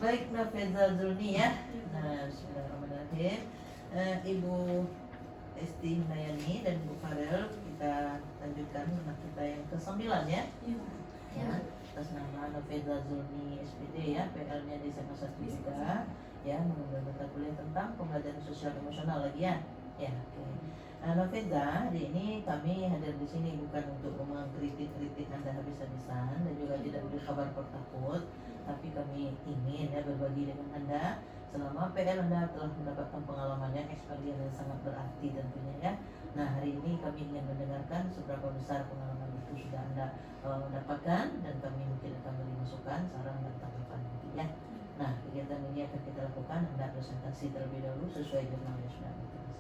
Baik, Nafeza Zulni ya. Nah, bismillahirrahmanirrahim. Ibu Esti Nayani dan Bu Farel, kita lanjutkan nama kita yang ke-9 ya. Ya, atas nama Nafeza Zulni SPD ya, PL-nya di SMA 1 juga ya, mengambil mata kuliah tentang pembelajaran sosial emosional lagi ya. Ya, oke. Nafeza, hari ini kami hadir di sini bukan untuk mengkritik Anda habis-habisan dan juga tidak beri kabar takut, tapi kami ingin ya berbagi dengan Anda selama PL Anda telah mendapatkan pengalaman yang experience yang sangat berarti tentunya ya. Nah, hari ini kami ingin mendengarkan seberapa besar pengalaman itu sudah Anda dapatkan, dan kami mungkin akan beri masukan, saran dan tanggapan nanti ya. Nah, kegiatan ini akan kita lakukan, Anda presentasi terlebih dahulu sesuai jurnal yang sudah Anda tulis.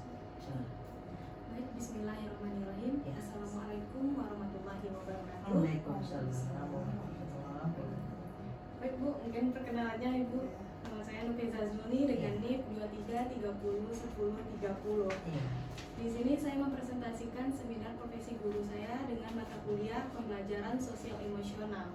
Baik, bismillahirrahmanirrahim. Ya. Assalamualaikum warahmatullahi wabarakatuh. Waalaikumsalam warahmatullahi wabarakatuh. Baik Bu, mungkin perkenalannya Ibu. Nama saya Nafeza Zulni dengan NIP 2330101030. Iya. Di sini saya mempresentasikan seminar profesi guru saya dengan mata kuliah pembelajaran sosial emosional.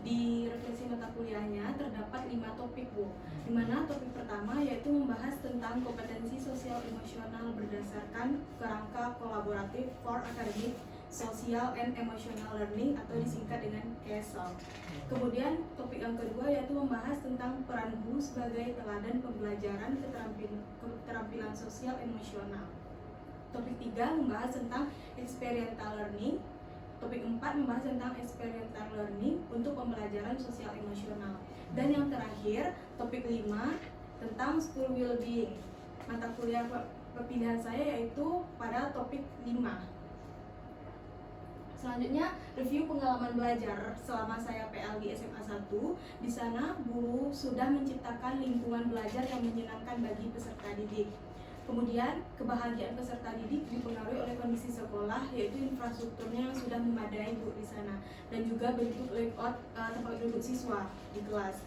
Di refleksi mata kuliahnya terdapat 5 topik Bu, di mana topik pertama yaitu membahas tentang kompetensi sosial emosional berdasarkan kerangka kolaboratif for academic, social and emotional learning atau disingkat dengan KESOL. Kemudian topik yang kedua yaitu membahas tentang peran guru sebagai teladan pembelajaran keterampilan sosial emosional. Topik 3 membahas tentang experiential learning. Topik 4 membahas tentang experiential learning untuk pembelajaran sosial emosional. Dan yang terakhir, topik 5 tentang school well-being. Mata kuliah pilihan saya yaitu pada topik 5. Selanjutnya, review pengalaman belajar selama saya PL di SMA 1. Di sana, guru sudah menciptakan lingkungan belajar yang menyenangkan bagi peserta didik. Kemudian, kebahagiaan peserta didik dipengaruhi oleh kondisi sekolah, yaitu infrastrukturnya yang sudah memadai Bu di sana, dan juga bentuk layout tempat duduk siswa di kelas.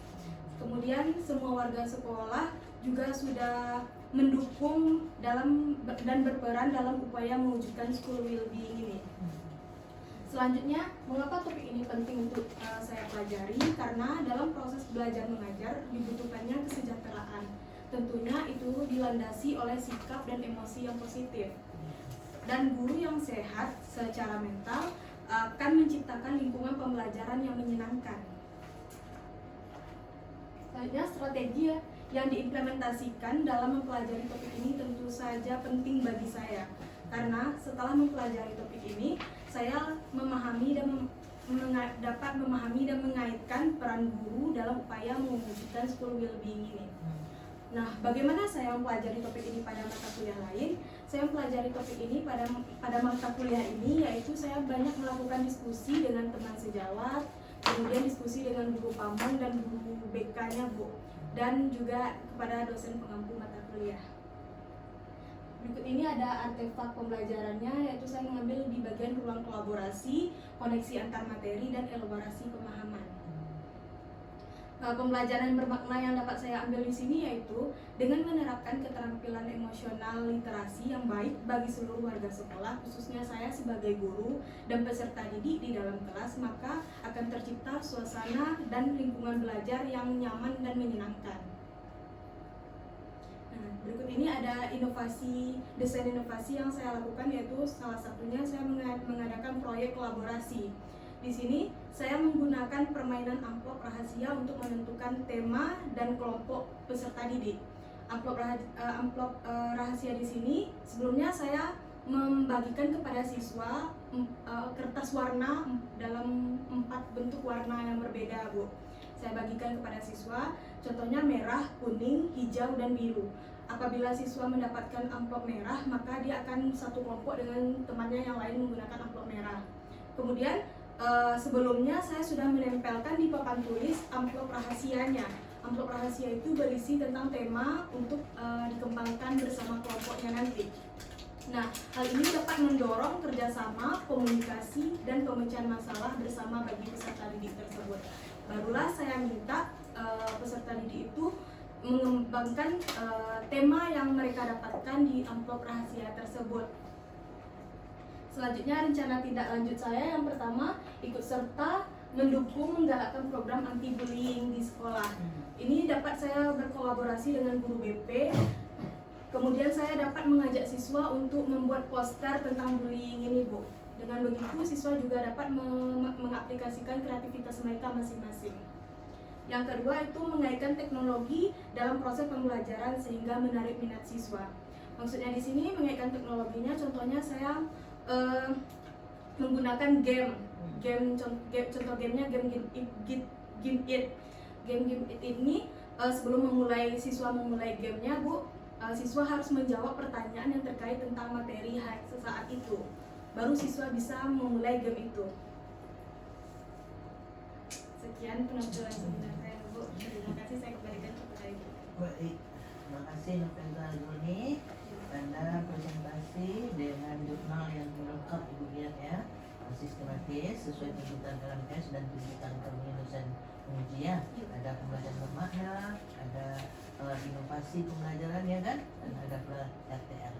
Kemudian, semua warga sekolah juga sudah mendukung dan berperan dalam upaya mewujudkan school well-being ini. Selanjutnya, mengapa topik ini penting untuk saya pelajari? Karena dalam proses belajar mengajar dibutuhkannya kesejahteraan. Tentunya itu dilandasi oleh sikap dan emosi yang positif. Dan guru yang sehat secara mental akan menciptakan lingkungan pembelajaran yang menyenangkan. Selanjutnya, strategi yang diimplementasikan dalam mempelajari topik ini tentu saja penting bagi saya. Karena setelah mempelajari topik ini, saya dapat memahami dan mengaitkan peran guru dalam upaya mewujudkan school well-being ini. Nah, bagaimana saya mempelajari topik ini pada mata kuliah lain? Saya mempelajari topik ini pada mata kuliah ini, yaitu saya banyak melakukan diskusi dengan teman sejawat, kemudian diskusi dengan guru PAMON dan guru BK-nya Bu, dan juga kepada dosen pengampu mata kuliah. Berikut ini ada artefak pembelajarannya, yaitu saya mengambil di bagian ruang kolaborasi, koneksi antar materi, dan elaborasi pemahaman. Pembelajaran bermakna yang dapat saya ambil di sini yaitu dengan menerapkan keterampilan emosional literasi yang baik bagi seluruh warga sekolah, khususnya saya sebagai guru dan peserta didik di dalam kelas, maka akan tercipta suasana dan lingkungan belajar yang nyaman dan menyenangkan. Nah, berikut ini ada desain inovasi yang saya lakukan, yaitu salah satunya saya mengadakan proyek kolaborasi. Di sini saya menggunakan permainan amplop rahasia untuk menentukan tema dan kelompok peserta didik. Amplop rahasia di sini sebelumnya saya membagikan kepada siswa kertas warna dalam 4 bentuk warna yang berbeda Bu. Saya bagikan kepada siswa, contohnya merah, kuning, hijau, dan biru. Apabila siswa mendapatkan amplop merah, maka dia akan satu kelompok dengan temannya yang lain menggunakan amplop merah. Kemudian sebelumnya saya sudah menempelkan di papan tulis amplop rahasianya. Amplop rahasia itu berisi tentang tema untuk dikembangkan bersama kelompoknya nanti. Nah, hal ini dapat mendorong kerjasama, komunikasi, dan pemecahan masalah bersama bagi peserta didik tersebut. Barulah saya minta peserta didik itu mengembangkan tema yang mereka dapatkan di amplop rahasia tersebut. Selanjutnya, rencana tindak lanjut saya yang pertama, ikut serta mendukung menggalakkan program anti bullying di sekolah. Ini dapat saya berkolaborasi dengan guru BP. Kemudian saya dapat mengajak siswa untuk membuat poster tentang bullying ini, Bu. Dengan begitu siswa juga dapat mengaplikasikan kreativitas mereka masing-masing. Yang kedua itu mengaitkan teknologi dalam proses pembelajaran sehingga menarik minat siswa. Maksudnya di sini mengaitkan teknologinya, contohnya saya menggunakan contoh gamenya game It. Game It ini sebelum siswa memulai gamenya, Bu, siswa harus menjawab pertanyaan yang terkait tentang materi sesaat itu. Baru siswa bisa memulai game itu. Sekian penampilan seminar saya, Bu. Terima kasih, saya kembalikan kepada Ibu. Baik, terima kasih Novendra Joni. Anda presentasi dengan jurnal yang lengkap Ibu lihat ya, sistematis sesuai tuntutan LMS dan tuntutan penyelesaian pengujian. Ada pembelajaran bermakna, ada inovasi pembelajaran ya kan, dan ada pula RTL.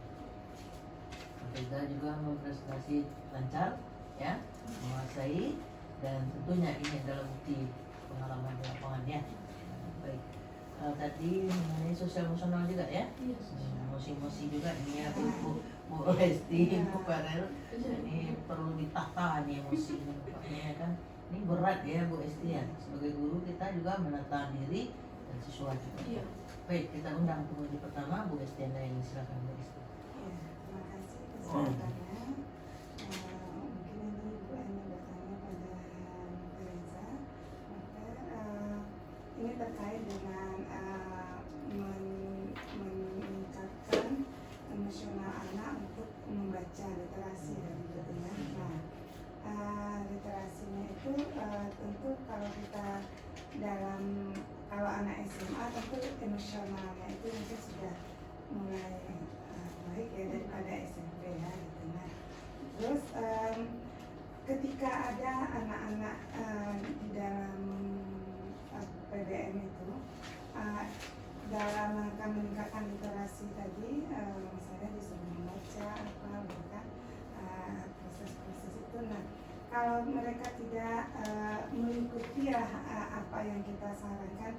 Kita juga mempresentasi lancar ya, menguasai, dan tentunya ini adalah bukti pengalaman di lapangan ya. Baik, tadi mengenai sosial emosional juga ya, emosi-emosi juga ini ya Bu Esti, Bu Farel, ini perlu ditata nih emosi ini ya kan. Ini berat ya Bu Esti ya, sebagai guru kita juga menata diri dan siswa juga. Iya. Baik, kita undang penguji pertama Bu Esti, Anda yang silakan Bu Esti. Ya, terima kasih kesempatannya. Mungkin ini Ibu hanya bertanya pada Teresa, maka ini terkait dengan meningkatkan emosional anak untuk membaca literasi dan sebagainya. Nah, literasinya itu tentu kalau kita kalau anak SMA tentu emosionalnya itu mungkin sudah mulai baik ya daripada SMP ya gitu. Nah, terus ketika ada anak-anak di dalam PBM itu dalam rangka meningkatkan literasi tadi, misalnya disuruh membaca apa bukan proses-proses itu. Nah, kalau mereka tidak mengikuti apa yang kita sarankan,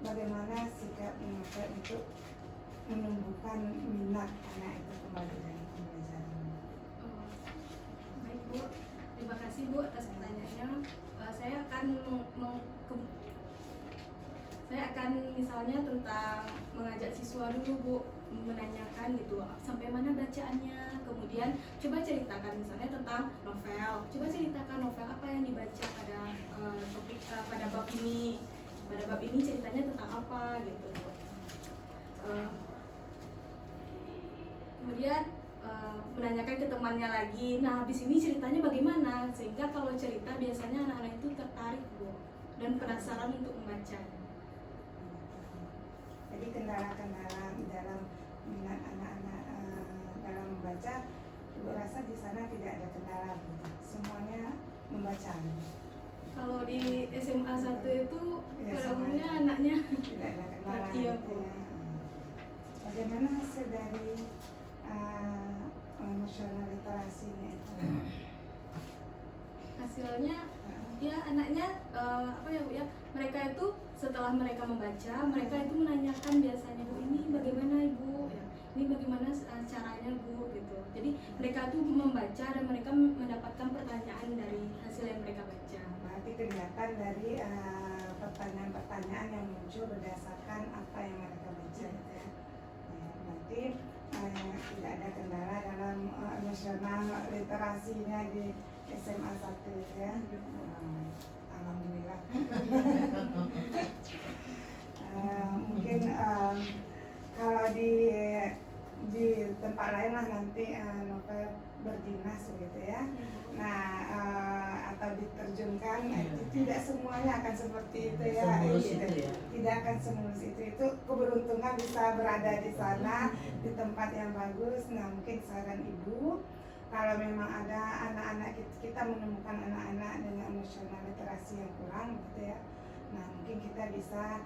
bagaimana sikap mereka untuk menumbuhkan minat anak itu kembali dalam pembelajaran. Baik Bu, terima kasih Bu atas pertanyaannya. Saya akan misalnya tentang mengajak siswa dulu Bu, menanyakan gitu sampai mana bacaannya, kemudian coba ceritakan misalnya tentang novel, coba ceritakan novel apa yang dibaca pada pada bab ini, ceritanya tentang apa gitu Bu. Kemudian menanyakan ke temannya lagi, nah habis ini ceritanya bagaimana, sehingga kalau cerita biasanya anak-anak itu tertarik Bu dan penasaran untuk membaca. Jadi kendala-kendala dalam minat anak-anak dalam membaca, Ibu rasa di sana tidak ada kendala gitu. Semuanya membaca. Kalau di SMA 1 itu Ya, pada umumnya anaknya tidak ada kendala iya, gitu Bu. ya. Bagaimana hasil dari emosional literasinya itu? Hasilnya ya anaknya apa ya Bu ya, mereka itu setelah mereka membaca, mereka itu menanyakan biasanya, Bu ini bagaimana Ibu ya, ini bagaimana caranya Bu gitu. Jadi mereka tuh membaca dan mereka mendapatkan pertanyaan dari hasil yang mereka baca. Berarti kelihatan dari pertanyaan-pertanyaan yang muncul berdasarkan apa yang mereka baca gitu ya. Berarti tidak ada kendala dalam emosional literasinya di SMA 1 ya. Alhamdulillah. Mungkin kalau di tempat lain lah nanti novel berdinas gitu ya. Nah, atau diterjunkan, itu tidak semuanya akan seperti itu ya. Semulus itu ya. Tidak akan semulus itu. Itu keberuntungan bisa berada di sana di tempat yang bagus. Nah, mungkin saran Ibu, kalau memang ada anak-anak kita menemukan anak-anak dengan emosional literasi yang kurang gitu ya. Nah, mungkin kita bisa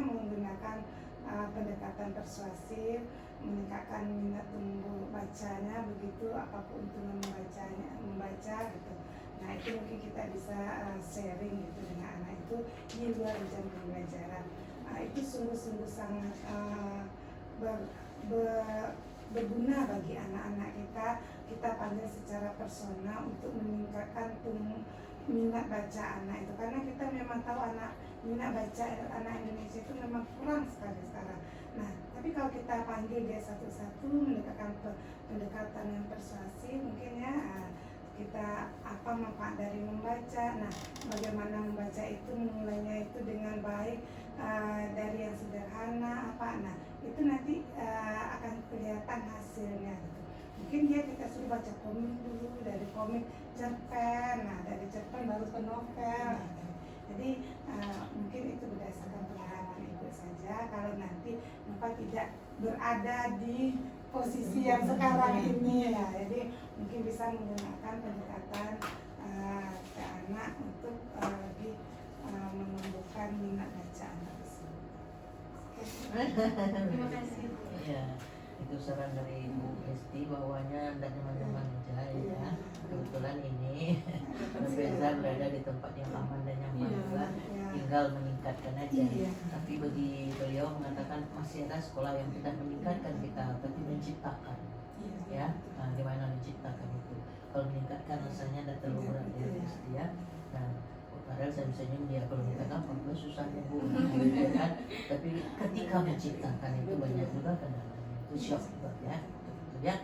menggunakan pendekatan persuasif, meningkatkan minat tumbuh bacanya, begitu apa keuntungan membaca gitu. Nah itu mungkin kita bisa sharing gitu dengan anak itu di luar jam pembelajaran. Itu sungguh-sungguh sangat berguna bagi anak-anak kita. Kita panggil secara personal untuk meningkatkan minat baca anak itu, karena kita memang tahu minat baca anak Indonesia itu memang kurang sekali sekarang. Nah, tapi kalau kita panggil dia satu-satu, pendekatan yang persuasif mungkin ya, kita apa manfaat dari membaca. Nah, bagaimana membaca itu, memulainya itu dengan baik, dari yang sederhana apa. Nah, itu nanti akan kelihatan hasilnya gitu. Mungkin kita suruh baca komik dulu, dari komik cerpen, nah dari cerpen baru ke novel. Jadi mungkin itu berdasarkan pengalaman ibu saja. Kalau nanti Nova tidak berada di posisi yang sekarang ini ya, jadi mungkin bisa menggunakan pendekatan ke anak untuk lebih menumbuhkan minat baca anak tersebut. Terima kasih. Ya, itu saran dari Bu Esti bahwanya tidak nyaman-nyaman aja ya. Kebetulan ini Reza berada di tempat yang aman dan nyaman juga, tinggal meningkatkan aja. Tapi bagi beliau mengatakan masih ada sekolah yang tidak meningkatkan kita, tapi menciptakan. Ya, nah, gimana menciptakan itu? Kalau meningkatkan rasanya tidak terlalu berat ya, Esti ya. Nah, padahal saya bisa senyum dia kalau minta apa susahnya Bu, gitu kan. Tapi ketika menciptakan itu banyak juga kendalanya. Itu shock juga ya, betul ya.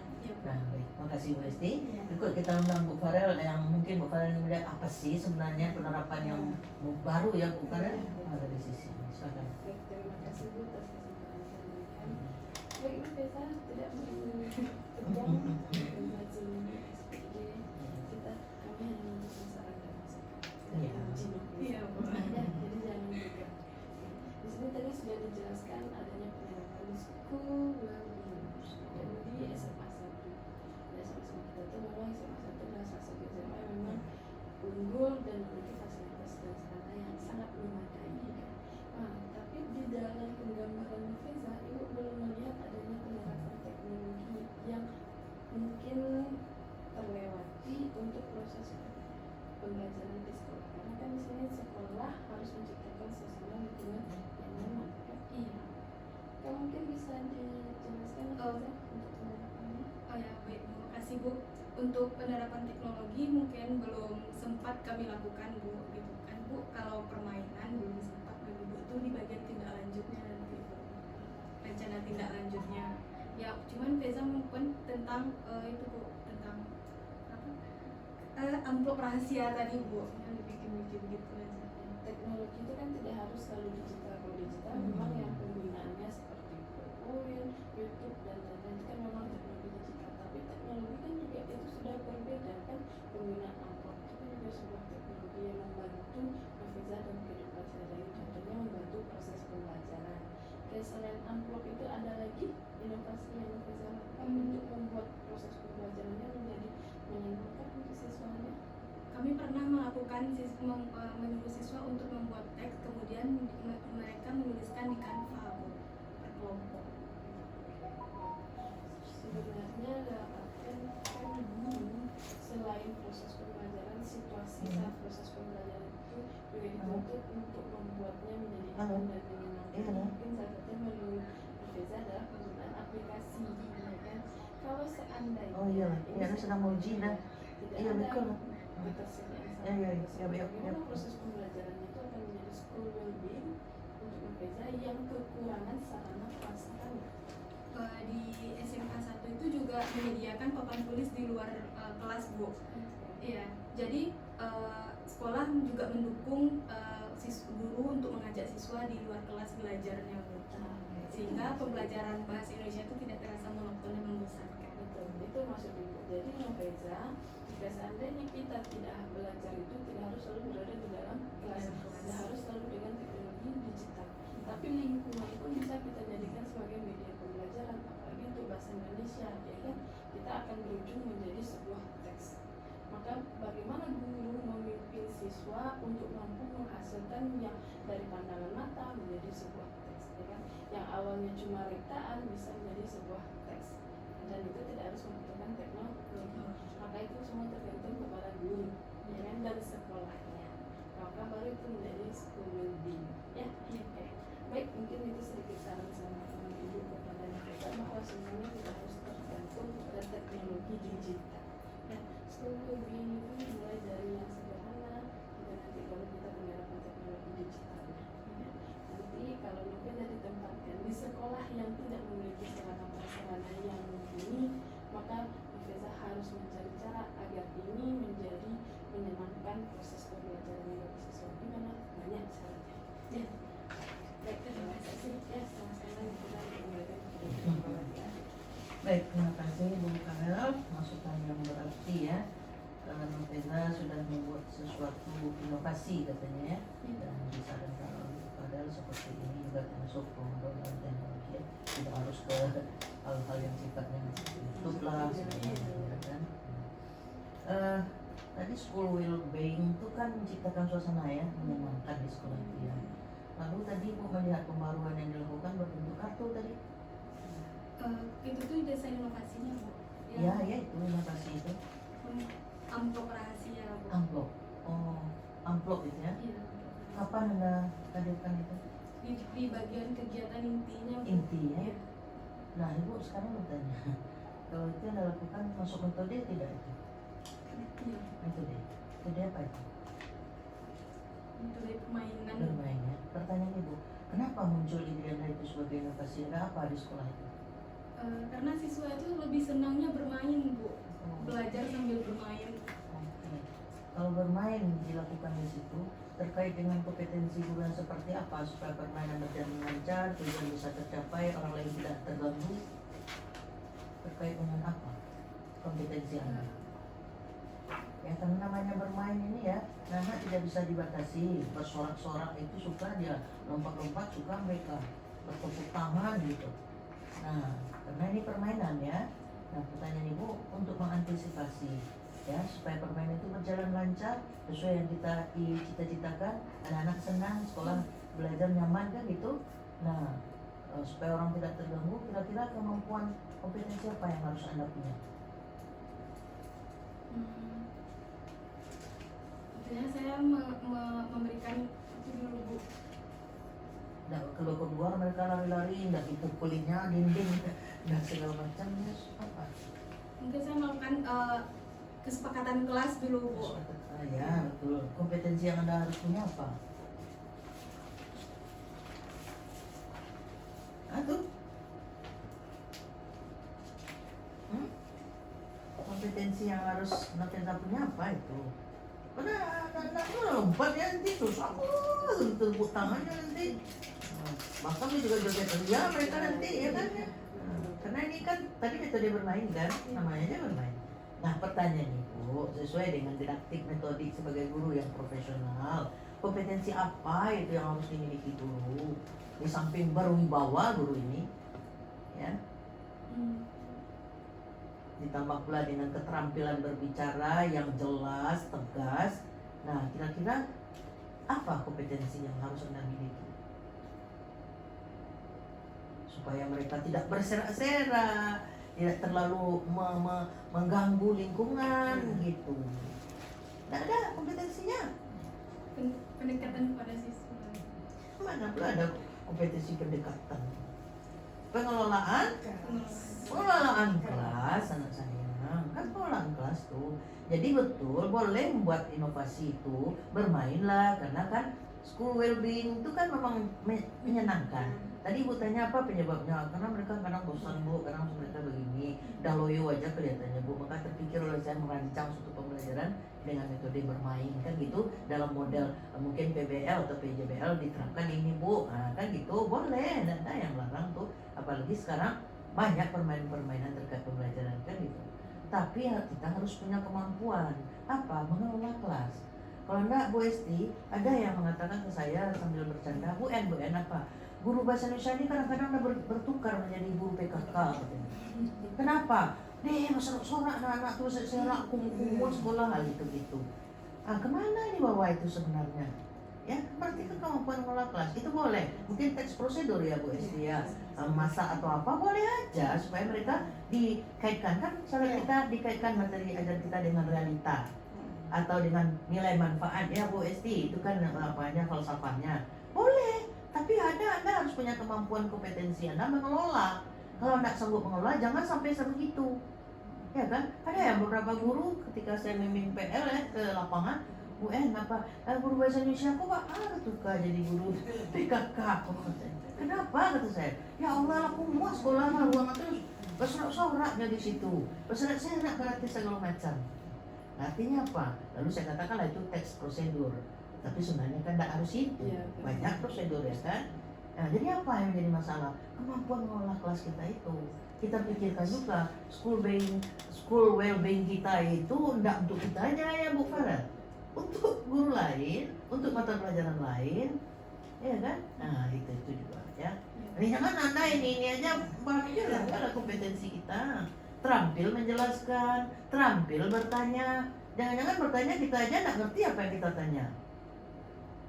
Nah, baik, makasih Bu Esti. Berikut kita undang Bu Farel yang mungkin Bu Farel melihat apa sih sebenarnya penerapan yang baru ya Bu Farel ada di sisi. Silakan. Baik, terima kasih Bu atas kesempatan yang diberikan. Baik, Ibu Tessa tidak bertemu membuat sebelumnya SPD kita kami hanya memberikan saran dan masukan. Iya, Bu. Ya, jadi jangan juga. Di sini tadi sudah dijelaskan adanya penerapan school well-being di SMA 1. Di SMA 1 kita tuh memang SMA 1 adalah salah satu SMA yang memang unggul dan memiliki fasilitas dan sarana yang sangat memadai. Nah, tapi di dalam penggambaran Nufeza, Ibu belum melihat adanya penerapan teknologi yang mungkin terlewati untuk proses pembelajaran di sekolah. Karena kan di sini sekolah harus menciptakan suasana lingkungan yang nyaman. Iya. Kamu mungkin bisa dijelaskan untuk penerapannya? Oh ya, baik, terima kasih Bu. Untuk penerapan teknologi mungkin belum sempat kami lakukan Bu, gitu kan Bu. Kalau permainan belum sempat bagi Bu itu di bagian tindak lanjutnya nanti Bu. Rencana tindak lanjutnya. Ya, cuman Feza mungkin tentang itu Bu, tentang apa? Amplop rahasia tadi Bu, yang dibikin-bikin gitu aja. Teknologi itu kan tidak harus selalu digital. Kalau digital memang yang penggunaannya seperti PowerPoint, YouTube dan lain-lain itu kan memang teknologi digital. Tapi teknologi kan juga itu sudah berbeda kan, penggunaan amplop itu kan juga sebuah teknologi yang membantu Nufeza dan kehidupan sehari-hari. Contohnya membantu proses pembelajaran. Kayak selain amplop itu ada lagi inovasi yang Nufeza lakukan untuk membuat proses pembelajarannya menjadi menyenangkan untuk siswanya. Kami pernah melakukan menyuruh siswa untuk membuat teks, kemudian mereka menuliskan di Canva Bu, per kelompok. Sebenarnya dapatkan kan guru selain proses pembelajaran, situasi saat proses pembelajaran itu juga dituntut untuk membuatnya menjadi nyaman dan menyenangkan. Mungkin salah satunya menurut Nufeza adalah penggunaan aplikasi, ya kan? Kalau seandainya Ini sedang mau uji nah. tidak Iya, ada betul. ketersediaan Iya. bagaimana proses pembelajarannya itu akan menjadi school well-being untuk Nufeza yang kekurangan sarana prasarana. Di SMA 1 itu juga menyediakan papan tulis di luar kelas Bu. Iya, jadi sekolah juga mendukung guru untuk mengajak siswa di luar kelas belajarnya Bu. Sehingga pembelajaran bahasa Indonesia itu tidak terasa monoton dan membosankan. Betul, itu maksud Ibu. Jadi Nufeza, jika seandainya kita tidak belajar itu tidak harus selalu berada di dalam kelas, tidak harus selalu dengan teknologi digital. Tapi lingkungan pun bisa kita jadikan sebagai media pembelajaran, apalagi untuk bahasa Indonesia, ya kan? Kita akan berujung menjadi sebuah teks. Maka bagaimana guru memimpin siswa untuk mampu menghasilkan yang dari pandangan mata menjadi sebuah teks, ya kan? Yang awalnya cuma rektaan bisa menjadi sebuah teks. Dan itu tidak harus membutuhkan teknologi. Maka itu semua tergantung kepada guru. ya kan, dan sekolahnya. Maka baru itu menjadi school well-being. Ya, oke. Baik, mungkin itu sedikit saran sama teman ibu kepada kita bahwa semuanya tidak harus tergantung pada teknologi digital. Ya, school well-being itu mulai dari yang sederhana hingga nanti baru kita menggunakan teknologi digitalnya. Ya. Nanti kalau Novena ditempatkan di sekolah yang tidak memiliki sarana prasarana yang mumpuni, maka Novena harus mencari cara agar ini menjadi menyenangkan proses pembelajaran bagi siswa. Gimana? Banyak caranya. Ya. Baik, terima kasih. Ya, sama-sama kita belajar. Baik, terima kasih Bu Karel, masukan yang berarti ya. Novena sudah membuat sesuatu inovasi katanya ya, dan disarankan oleh Bu Karel seperti ini juga termasuk penggunaan teknologi ya. Tidak harus ke hal-hal yang sifatnya YouTube lah, sebagainya kan. Tadi school well-being itu kan menciptakan suasana ya, menyenangkan di sekolah itu ya. Lalu tadi Bu melihat pembaruan yang dilakukan berbentuk kartu tadi. Itu tuh desain inovasinya, Bu. Ya, ya itu inovasi itu. Amplop rahasia, Bu. Amplop. Oh, amplop itu ya. Iya. Kapan Anda hadirkan itu? Di bagian kegiatan intinya, Bu. Intinya. Iya. Nah, Ibu sekarang mau tanya. Kalau itu yang dilakukan masuk metode tidak itu? Iya. Metode. Metode apa itu? Metode permainan. Bermain ya. Pertanyaan Ibu, kenapa muncul ide Anda itu sebagai inovasi? Ada apa di sekolah itu? Karena siswa itu lebih senangnya bermain, Bu. Oh. Belajar sambil bermain. Oke. Kalau bermain dilakukan di situ terkait dengan kompetensi guru yang seperti apa supaya permainan berjalan lancar, tujuan bisa tercapai, orang lain tidak terganggu. Terkait dengan apa kompetensi Anda? Ya karena namanya bermain ini ya, anak tidak bisa dibatasi. Bersorak-sorak itu suka dia, lompat-lompat suka mereka, bertepuk tangan gitu. Nah, karena ini permainan ya. Nah, pertanyaan Ibu untuk mengantisipasi ya supaya permainan itu berjalan lancar sesuai yang kita cita-citakan, anak-anak senang, sekolah belajar nyaman kan gitu. Nah, supaya orang tidak terganggu, kira-kira kemampuan kompetensi apa yang harus Anda punya? Tentunya saya memberikan itu dulu, Bu. Nah, kalau keluar mereka lari-lari, nggak dipukulinnya dinding, dan segala macam ya apa? Mungkin saya melakukan kesepakatan kelas dulu, Bu. Ya betul. Kompetensi yang Anda harus punya apa? Aduh. Kompetensi yang harus Novena punya apa itu? Karena anak-anak itu lompat ya nanti susah tepuk tangannya nanti. Bahkan juga joget dia mereka nanti ya kan ya. Karena ini kan tadi metode bermain kan, namanya aja bermain. Nah pertanyaan Ibu, sesuai dengan didaktik metodik sebagai guru yang profesional, kompetensi apa itu yang harus dimiliki guru? Di samping berwibawa guru ini, ya, ditambah pula dengan keterampilan berbicara yang jelas, tegas. Nah kira-kira apa kompetensi yang harus Anda miliki? Supaya mereka tidak berserak-serak, tidak terlalu mengganggu lingkungan gitu. Tidak ada kompetensinya. Pendekatan kepada siswa. Mana pula ada kompetensi pendekatan. Pengelolaan kelas anak saya. Kan pengelolaan kelas tuh. Jadi betul boleh membuat inovasi itu, bermainlah karena kan school well-being itu kan memang menyenangkan. Tadi Ibu tanya apa penyebabnya? Karena mereka kadang bosan Bu, kadang mereka begini, dah loyo aja kelihatannya Bu. Maka terpikir oleh saya merancang suatu pembelajaran dengan metode bermain kan gitu dalam model mungkin PBL atau PJBL diterapkan ini Bu. Nah, kan gitu boleh, dan ada yang larang tuh. Apalagi sekarang banyak permainan-permainan terkait pembelajaran kan gitu. Tapi kita harus punya kemampuan apa? Mengelola kelas. Kalau enggak Bu Esti, ada yang mengatakan ke saya sambil bercanda, Bu En apa? Guru bahasa Indonesia ini kadang-kadang bertukar menjadi guru PKK katanya. Kenapa? Sorak anak-anak tuh serak kumul sekolah gitu-gitu. Ah, kemana dibawa itu sebenarnya? Ya, berarti kan kemampuan mengelola kelas itu boleh. Mungkin teks prosedur ya Bu Esti ya, masak atau apa boleh aja supaya mereka dikaitkan kan cara kita dikaitkan materi ajar kita dengan realita. atau dengan nilai manfaat ya Bu Esti, itu kan apanya falsafahnya. Boleh, tapi Anda harus punya kemampuan kompetensi Anda mengelola. Kalau Anda sanggup mengelola, jangan sampai sebegitu. Ya kan? Ada yang beberapa guru ketika saya membimbing PL ya ke lapangan, Bu apa guru bahasa Indonesia kok tuh jadi guru PKK kok. Kenapa kata saya? Ya Allah, aku mau sekolah mah ruangan terus bersorak-soraknya di situ. Bersorak saya nak berarti segala macam. Artinya apa? Lalu saya katakanlah itu teks prosedur. Tapi sebenarnya kan tidak harus itu. Iya, Banyak prosedur ya kan? Nah, jadi apa yang menjadi masalah? Kemampuan mengolah kelas kita itu. Kita pikirkan juga school well-being kita itu tidak untuk kita aja ya Bu Farah. Untuk guru lain, untuk mata pelajaran lain, ya kan? Nah itu juga ya. Ini jangan Anda ini aja bagian lah ada kompetensi kita. Terampil menjelaskan, terampil bertanya. Jangan-jangan bertanya kita aja nggak ngerti apa yang kita tanya.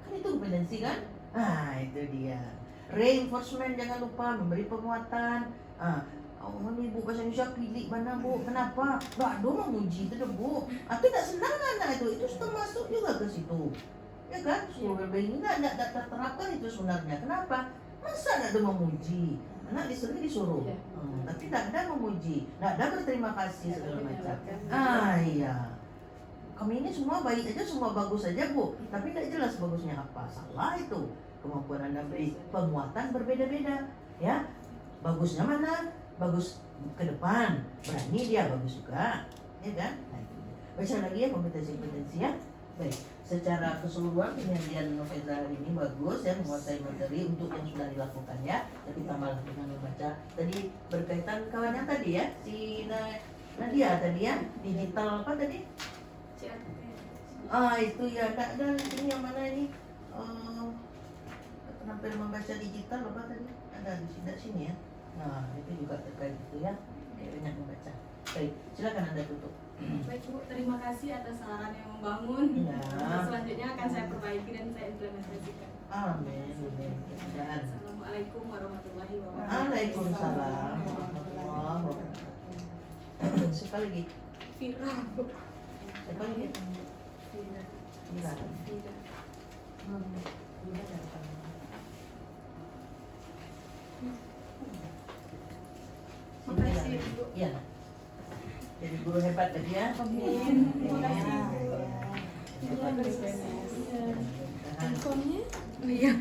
Kan itu kompetensi kan? Nah itu dia. Reinforcement jangan lupa memberi penguatan. Ini Bu bahasa Indonesia pilih mana Bu? Kenapa? Nggak ada memuji itu deh Bu. Atau tidak senang anak itu termasuk juga ke situ. Ya kan? School well-being nggak terterapkan itu sebenarnya. Kenapa? Masa tidak ada memuji? Anak disuruh. Tapi tidak ada memuji, tidak ada berterima kasih segala macam. Iya. Kami ini semua baik aja, semua bagus aja Bu. Tapi tidak jelas bagusnya apa. Salah itu. Kemampuan Anda beri penguatan berbeda-beda. Ya. Bagusnya mana? Bagus ke depan, berani dia bagus juga, ya kan? Nah, baca lagi ya kompetensi-kompetensi ya. Baik, secara keseluruhan penyajian Nofeza hari ini bagus ya, menguasai materi untuk yang sudah dilakukan ya. Tapi tambahlah dengan membaca. Tadi berkaitan kawannya tadi ya, si Nadia tadi ya, digital apa tadi? Itu ya, ada ini yang mana ini? Terampil membaca digital apa tadi? Ada di sini ya. Nah, itu juga terkait itu ya. Kayak banyak membaca. Baik, silakan Anda tutup. Baik Bu, terima kasih atas saran yang membangun. Ya. Selanjutnya akan saya perbaiki dan saya implementasikan. Amin. Assalamualaikum warahmatullahi wabarakatuh. Waalaikumsalam warahmatullahi wabarakatuh. Siapa lagi? Fira Bu. Siapa lagi? Mila. Makasih Bu. Iya. Jadi guru hebat tadi ya. Amin. Terima kasih. Handphonenya? Iya.